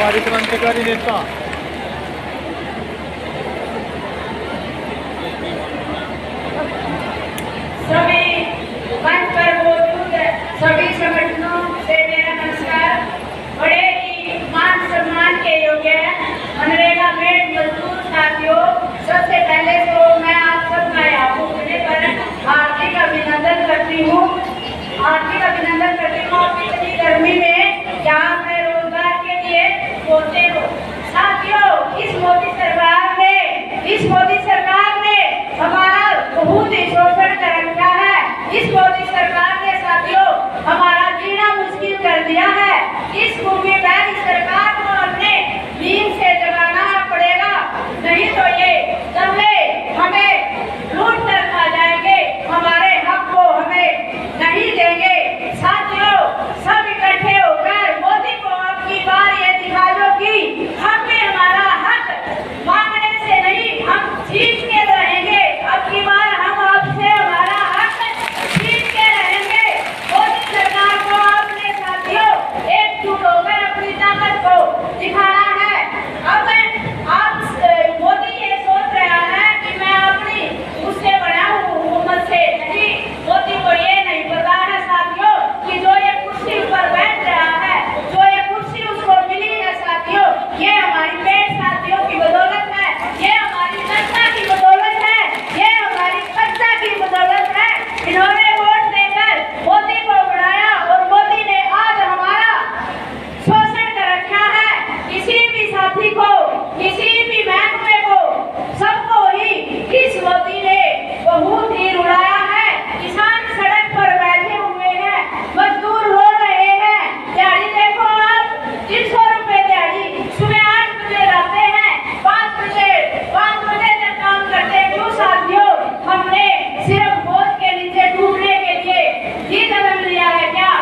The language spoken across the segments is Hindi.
हमारी क्रांतिकारी नेता सभी मंच पर मौजूद सभी संगठनों से मेरा नमस्कार। बड़े ही मान सम्मान के योग्य मनरेगा में मजदूर साथियों, सबसे पहले तो मैं आप सबका यहाँ पहुँचने पर हार्दिक अभिनंदन करती हूँ। इतनी गर्मी में यहाँ पे रोजगार के लिए पहुँचे हो। साथियों, इस मोदी सरकार ने हमारा बहुत ही शोषण कर रखा है। इस मोदी सरकार ने साथियों हमारा जीना मुश्किल कर दिया है। इस भूमि पर इस सरकार को अपने नींद से जगाना पड़ेगा, नहीं तो ये दंगे हमें लूट कर खा जाएंगे, हमारे हक को हमें नहीं देंगे। साथियों, सब इकट्ठे होकर मोदी को अब की बार ये दिखा दो कि हमें हमारा हक मांगने से नहीं, हम जीत के रहेंगे। अब की बार हम आपसे हमारा हक जीत के रहेंगे। मोदी सरकार को आपने साथियों एकजुट होकर अपनी ताकत को दिखाना है। अब आप मोदी ये सोच रहा है कि मैं अपनी उससे बना हूँ हुकूमत से, नहीं, मोदी को ये नहीं पता है साथियों कि जो ये कुर्सी पर बैठ रहा है, जो ये कुर्सी उसको मिली है साथियों, ये हमारी पेट साथियों की बदौलत है, ये हमारी जनता की बदौलत है, ये हमारी सत्ता की बदौलत है। इन्होंने वोट देकर मोदी को बढ़ाया और मोदी ने आज हमारा शोषण कर रखा है। किसी भी साथी को, किसी भी महकमे को, सबको ही इस मोदी ने बहुत ही रुलाया है। किसान सड़क पर बैठे हुए हैं, मजदूर रो रहे हैं। दिहाड़ी देखो आप, 300 रुपए दिहाड़ी। सुबह 8 बजे जाते हैं, 5 बजे तक काम करते हैं। क्यों साथियों? हमने सिर्फ बोझ के नीचे डूबने के लिए ही जन्म लिया है क्या?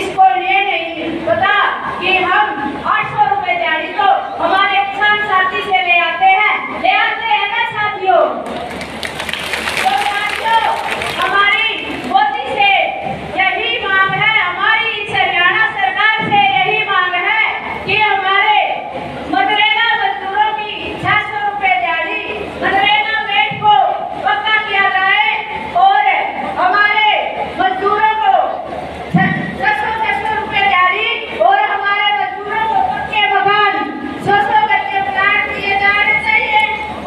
इसको ये नहीं पता कि हम 800 रुपए दिहाड़ी तो हमारे किसान साथी से ले आते हैं ना साथियों। तो साथियों, हमारी मोदी से यही मांग है, हमारी हरियाणा सरकार से यही मांग है कि हमारे मनरेगा मजदूरों की 600 रुपए दिहाड़ी, मनरेगा मेट को पक्का किया जाए और हमारे मजदूरों को 600 रुपए दिहाड़ी और हमारे मजदूरों को पक्के मकान 100 गज प्लाट दिए जाने चाहिए।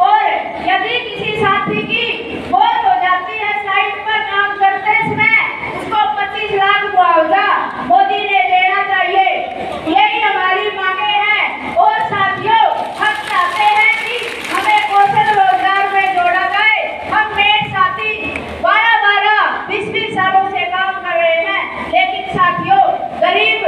और यदि किसी साथी की मौत हो जाती है साइट पर काम करते समय, उसको 25 लाख मुआवजा मोदी ने देना चाहिए। यही हमारी मांगे हैं। और साथियों, हम चाहते हैं कि हमें कौशल रोजगार में जोड़ा जाए। हम मेट साथी 12-20 सालों से काम कर रहे हैं, लेकिन साथियों गरीब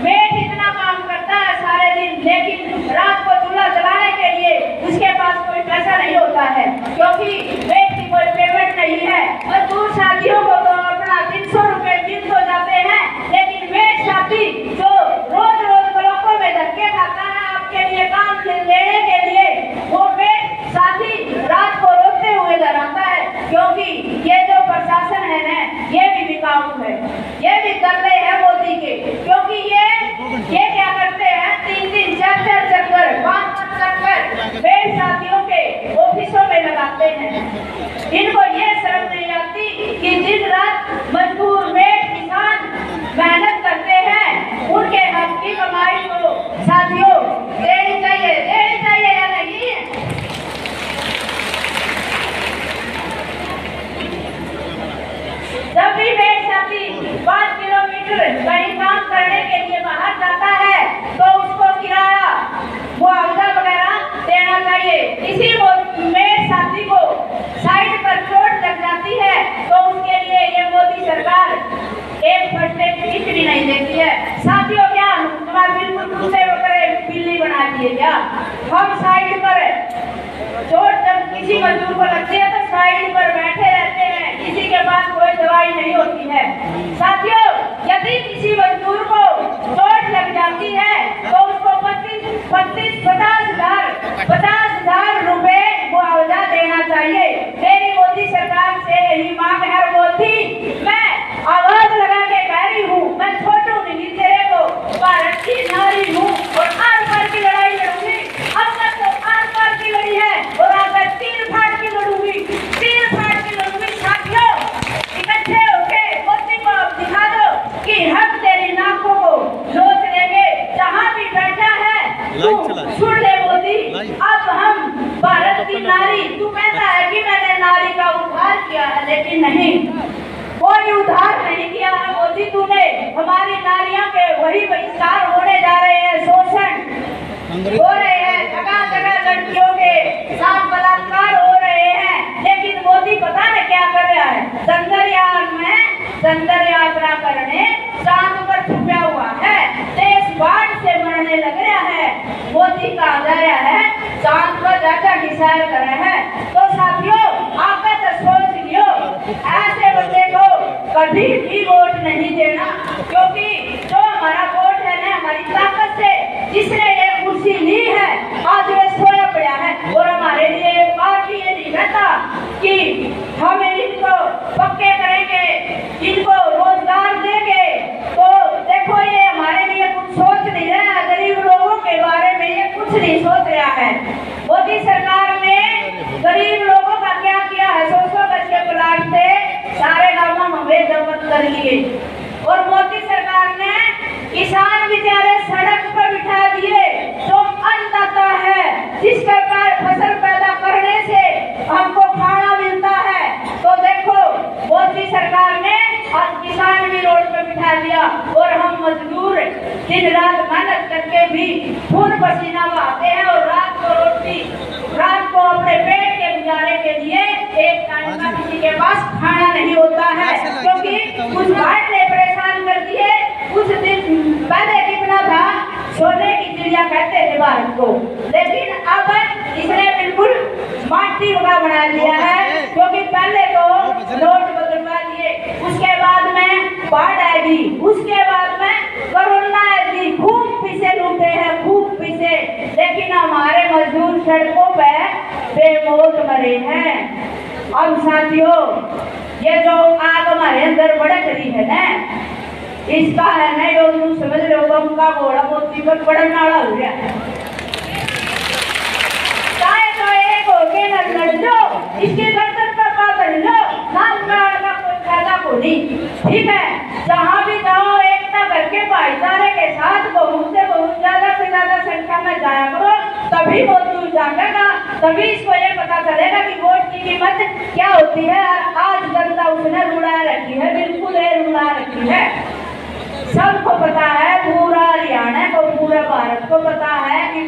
मेट इतना काम करता है सारे दिन, लेकिन रात को चूल्हा जलाने के लिए उसके पास कोई पैसा नहीं होता है, क्योंकि मेट की कोई पेमेंट नहीं है। मजदूर साथियों को तो अपना 300 रुपए दिन हो जाते हैं, लेकिन मेट साथी जो रोज ब्लॉकों में धक्के खाता है आपके लिए काम लेने के लिए, वो मेट साथी रात को रोते हुए घर आता है। क्योंकि ये जो प्रशासन है ना, ये भी बिकाऊ है, ये भी दल्ले है मोदी के। क्योंकि ये क्या करते हैं, 3 चक्कर 5 चक्कर मेट साथियों के ऑफिसों में लगाते हैं। इनको ये शर्म नहीं आती कि दिन रात मजदूर मेट किसान मेहनत करते हैं, उनके हक की कमाई को साथियों देनी चाहिए या नहीं? जब भी मेट साथी 5 किलोमीटर कहीं काम करने के लिए बाहर जाता है तो उसको किराया मुआवजा वगैरह देना चाहिए। इसी मेट साथी को साइड पर चोट लग जाती है तो उसके लिए ये मोदी सरकार एक फर्स्ट एड किट भी नहीं देती है। साथियों, क्या हमारा बिल्कुल दूसरे बिल्ली बना दिए क्या? हम साइड पर चोट जब किसी मजदूर को लगती है तो साइड पर बैठे रहते हैं, किसी के पास कोई दवाई नहीं होती है। साथियों, यदि किसी मजदूर को चोट लग जाती है तो उसको 50,000 रुपए मुआवजा देना चाहिए। मेरी मोदी सरकार से यही मांग है। मोदी, मैं आवाज लगा के कह रही हूँ, मैं छोटू नहीं तेरे को, भारत की नारी हूँ और आर पार की लड़ाई सुन ले मोदी, अब हम भारत की नारी, तू कहता है कि मैंने नारी का उद्धार किया है, लेकिन नहीं, कोई उद्धार नहीं किया है मोदी तूने। हमारी नारियों के वही बहिष्कार होने जा रहे हैं, शोषण हो रहे हैं, जगह जगह लड़कियों के साथ बलात्कार हो रहे हैं, लेकिन मोदी पता नहीं क्या कर रहा है। चंद्रयान में चंद्र यात्रा करने चांद पर छुपा हुआ है, देश बाढ़ से मरने लग रहा है, मोदी कहा जा रहा है चांद पर जाकर डिसाइड कर रहे हैं। तो साथियों, आपका तो सोच लियो, ऐसे बंदे को कभी भी वोट नहीं देना, क्योंकि जो हमारा वोट है ना, हमारी ताकत से जिसने ये कुर्सी ली है, आज वे सोया पड़ा है। और हमारे लिए पार्टी ये नहीं कहता कि हम इनको पक्के करेंगे, इनको रोजगार देंगे, तो देखो ये हमारे लिए कुछ सोच नहीं रहा है, गरीब लोगों के बारे में ये कुछ नहीं सोच रहा है। मोदी सरकार ने गरीब लोगों का क्या किया है, 100 गज के प्लाट से सारे गांवों में वे जब्त कर लिए, और मोदी सरकार ने किसान बेचारे सड़क पर बिठा दिए, जो अन्नदाता है, जिसके फसल पैदा करने से हमको खाना मिलता है। तो देखो मोदी सरकार ने आज किसान भी रोड पे बिठा दिया, और हम मजदूर दिन रात मेहनत करके भी खून पसीना बहाते हैं, और रात को रोटी, रात को अपने पेट के गुजारे के लिए एक टाइम का किसी के पास खाना नहीं होता है, क्योंकि कुछ बात ने परेशान कर दिए। कुछ दिन पहले कितना था, सोने की चिड़िया कहते थे भारत को, लेकिन अब इसने बिल्कुल माटी का बना दिया है, क्योंकि पहले तो नोट बदलवा दिए, उसके बाद में बाढ़ आएगी, उसके बाद में कोरोना आएगी, खूब पीछे लूटे हैं, खूब पीछे, लेकिन हमारे मजदूर सड़कों पे बेमौत मरे हैं। अब साथियों, ये जो आग हमारे अंदर भड़क रही है ना, इसका है ना, जो तुम समझ रहे हो, बम का गोला मोती पर बड़ा नाड़ा हो गया, चाहे तो एक हो के न लड़ लो, इसके गर्दन पर पकड़ लो, नाम का कोई फायदा को नहीं, ठीक है। जहाँ भी जाओ एकता करके भाईचारे के साथ बहुत से ज्यादा संख्या में जाया करो, तभी वोट दूर जाएगा, तभी इसको ये पता चलेगा कि वोट की कीमत क्या होती है। आज जनता उसने रुला रखी है, बिल्कुल रुला रखी है, सबको पता है, पूरा हरियाणा को, पूरा भारत को पता है कि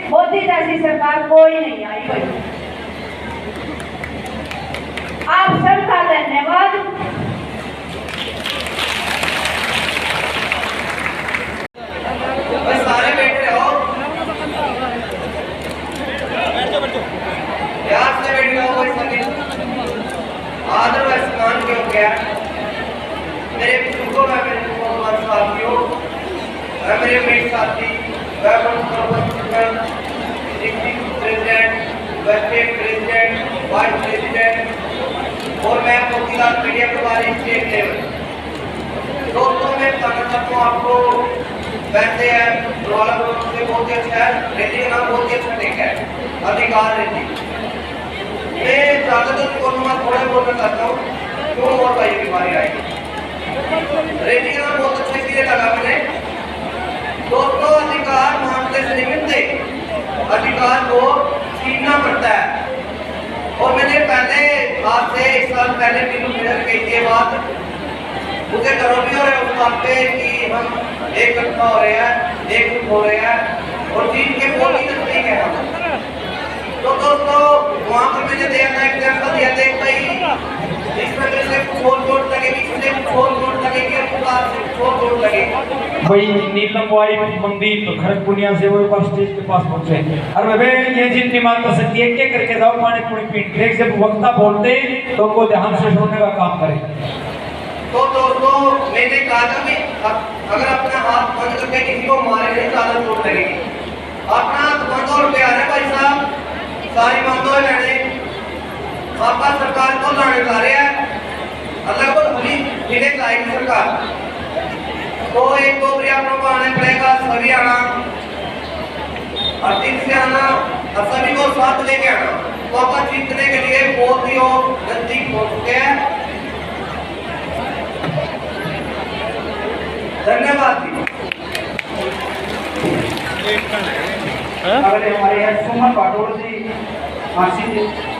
मोदी जैसी सरकार कोई नहीं आई भाई। आप सबका धन्यवाद। सारे बैठे रहो, प्यार से बैठे रहो, आदर व सम्मान के हो गया मेरे बुजुर्गों में, मेरे साथियों, मेरे मेरे साथी, president, state president, vice president, और मैं मोतीलाल मीडिया प्रभारी स्टेट लेवल। दोस्तों, मैं बताना चाहता हूँ आपको, वैसे है रोला से बहुत ही अच्छा है, रेडी का नाम बहुत ही अच्छा देखा है, अधिकार रेडी। मैं ज्यादातर को थोड़ा बोलना चाहता हूँ, क्यों और भाई की बारी आएगी। रेडी का नाम बहुत अच्छा इसलिए लगा मैंने, दोस्तों, अधिकार मांगने से नहीं मिलते, अधिकार को छीनना पड़ता है। और मैंने पहले आज से 1 साल पहले किलोमीटर के बाद मुझे गर्व भी हो रहा है उस बात पे कि हम एक इकट्ठा हो रहे हैं, एकजुट हो रहे हैं, और जीत के बहुत ही नजदीक है हम। तो दोस्तों, वहाँ पर मैंने देखा एग्जाम्पल दिया था भाई, इसमें से कुछ और चोट लगेगी, इससे कुछ और चोट लगेगी, और कुछ और चोट लगेगी। भाई नीलम वाई मंदिर तो खड़गपुरिया से वो बस स्टेज के पास पहुंचे, अरे वे ये जितनी बात कर सकती है एक करके जाओ, पानी पूरी पीट देख, जब वक्ता बोलते तो को ध्यान से सुनने का काम करें। तो दोस्तों, मैंने कहा था कि अगर अपना हाथ बंद करके किसी को मारे नहीं, ज्यादा चोट लगेगी। अपना हाथ बंद और प्यार है भाई साहब, सारी बातों लेने आपका सरकार को लाने जा रहे हैं, अल्लाह को भली जिले लाएगी सरकार, तो एक दो अपनों को आना पड़ेगा, सभी आना, हर दिन से आना, और सभी को साथ लेके आना। मौका जीतने के लिए बहुत ही नजदीक हो चुके हैं। धन्यवाद। अगले हमारे हैं सुमन बाटोड़ जी, मासी जी।